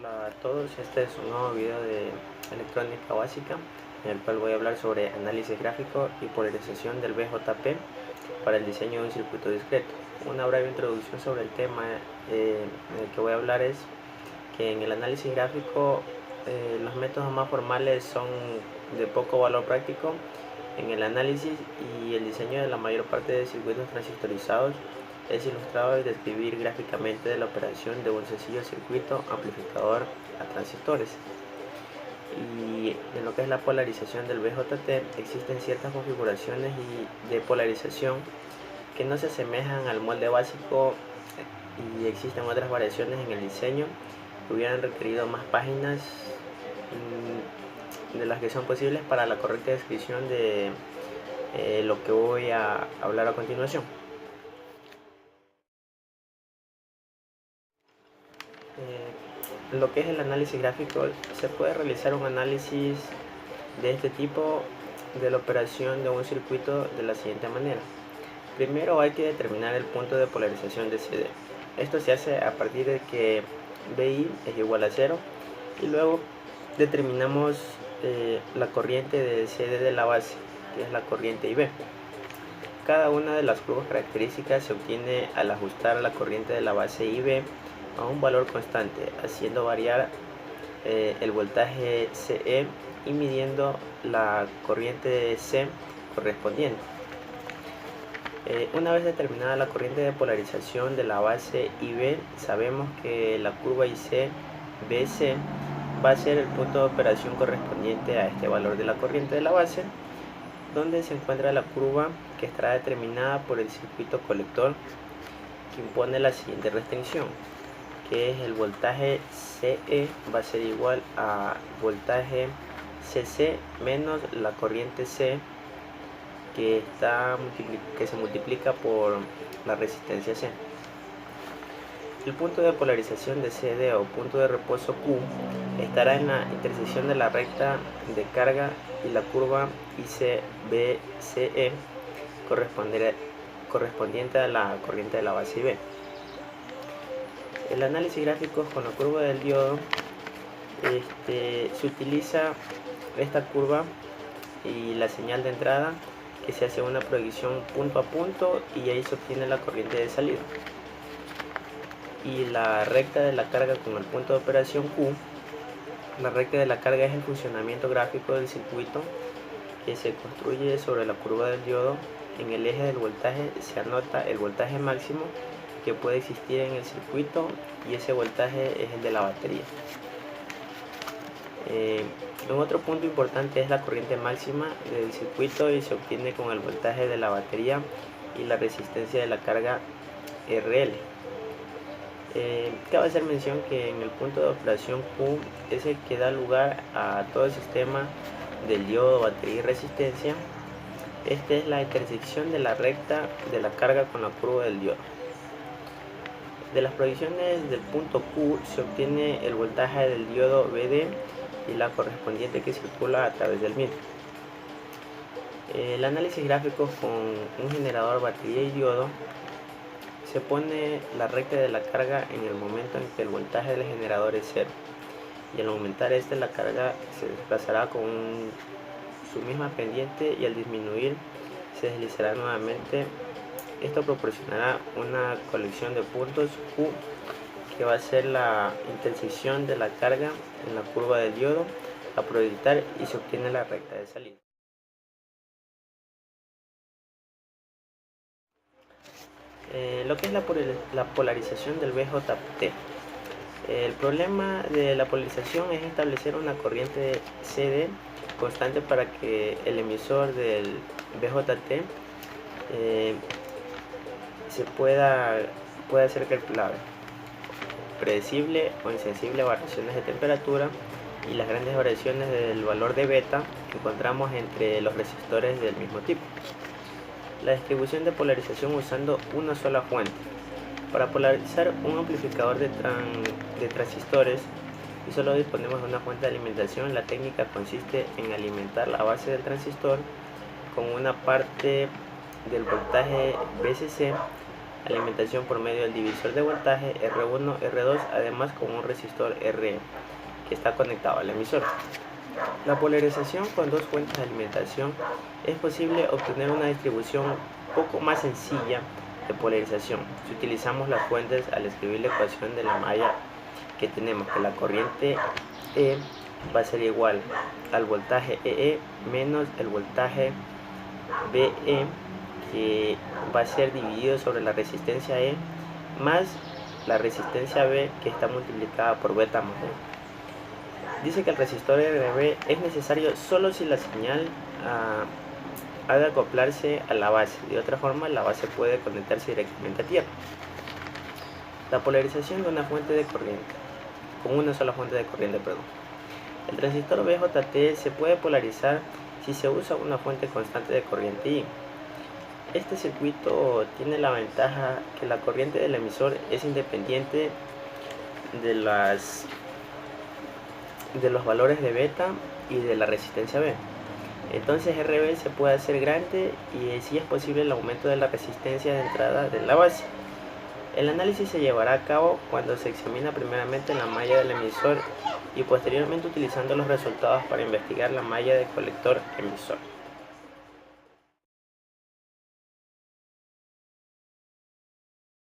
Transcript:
Hola a todos, este es un nuevo video de electrónica básica en el cual voy a hablar sobre análisis gráfico y polarización del BJP para el diseño de un circuito discreto. Una breve introducción sobre el tema en el que voy a hablar es que en el análisis gráfico los métodos más formales son de poco valor práctico en el análisis, y el diseño de la mayor parte de circuitos transistorizados es ilustrado y describir gráficamente de la operación de un sencillo circuito amplificador a transistores. Y en lo que es la polarización del BJT existen ciertas configuraciones de polarización que no se asemejan al molde básico, y existen otras variaciones en el diseño que hubieran requerido más páginas de las que son posibles para la correcta descripción de lo que voy a hablar a continuación. Lo que es el análisis gráfico, se puede realizar un análisis de este tipo de la operación de un circuito de la siguiente manera. Primero hay que determinar el punto de polarización de CD. Esto se hace a partir de que BI es igual a 0, y luego determinamos la corriente de CD de la base, que es la corriente IB. Cada una de las curvas características se obtiene al ajustar la corriente de la base IB a un valor constante, haciendo variar el voltaje CE y midiendo la corriente C correspondiente. Una vez determinada la corriente de polarización de la base IB, sabemos que la curva IC BC va a ser el punto de operación correspondiente a este valor de la corriente de la base, donde se encuentra la curva que estará determinada por el circuito colector, que impone la siguiente restricción, que es el voltaje CE va a ser igual a voltaje CC menos la corriente C, que se multiplica por la resistencia C. El punto de polarización de CD o punto de reposo Q estará en la intersección de la recta de carga y la curva ICBCE correspondiente a la corriente de la base IB. El análisis gráfico con la curva del diodo, se utiliza esta curva y la señal de entrada, que se hace una proyección punto a punto y ahí se obtiene la corriente de salida. Y la recta de la carga con el punto de operación Q, la recta de la carga es el funcionamiento gráfico del circuito que se construye sobre la curva del diodo. En el eje del voltaje se anota el voltaje máximo que puede existir en el circuito, y ese voltaje es el de la batería. Un otro punto importante es la corriente máxima del circuito, y se obtiene con el voltaje de la batería y la resistencia de la carga RL. Cabe hacer mención que en el punto de operación Q es el que da lugar a todo el sistema del diodo, batería y resistencia. Esta es la intersección de la recta de la carga con la curva del diodo. De las proyecciones del punto Q se obtiene el voltaje del diodo BD y la correspondiente que circula a través del mismo. El análisis gráfico con un generador, batería y diodo: se pone la recta de la carga en el momento en que el voltaje del generador es 0, y al aumentar la carga se desplazará con su misma pendiente, y al disminuir se deslizará nuevamente. Esto proporcionará una colección de puntos Q, que va a ser la intersección de la carga en la curva del diodo a proyectar, y se obtiene la recta de salida. Lo que es la polarización del BJT. El problema de la polarización es establecer una corriente CD constante para que el emisor del BJT pueda ser calculable, predecible o insensible a variaciones de temperatura y las grandes variaciones del valor de beta que encontramos entre los resistores del mismo tipo. La distribución de polarización usando una sola fuente. Para polarizar un amplificador de transistores y solo disponemos de una fuente de alimentación, la técnica consiste en alimentar la base del transistor con una parte del voltaje VCC alimentación por medio del divisor de voltaje R1, R2, además con un resistor R que está conectado al emisor. La polarización con dos fuentes de alimentación es posible obtener una distribución poco más sencilla de polarización si utilizamos las fuentes al escribir la ecuación de la malla que tenemos, que la corriente E va a ser igual al voltaje EE menos el voltaje BE, que va a ser dividido sobre la resistencia E más la resistencia B, que está multiplicada por beta más E. Dice que el resistor RB es necesario solo si la señal ha de acoplarse a la base. De otra forma, la base puede conectarse directamente a tierra. La polarización de una fuente de corriente, con una sola fuente de corriente, perdón. El transistor BJT se puede polarizar si se usa una fuente constante de corriente I. Este circuito tiene la ventaja que la corriente del emisor es independiente de los valores de beta y de la resistencia B. Entonces RB se puede hacer grande y sí es posible el aumento de la resistencia de entrada de la base. El análisis se llevará a cabo cuando se examina primeramente la malla del emisor y posteriormente utilizando los resultados para investigar la malla del colector emisor.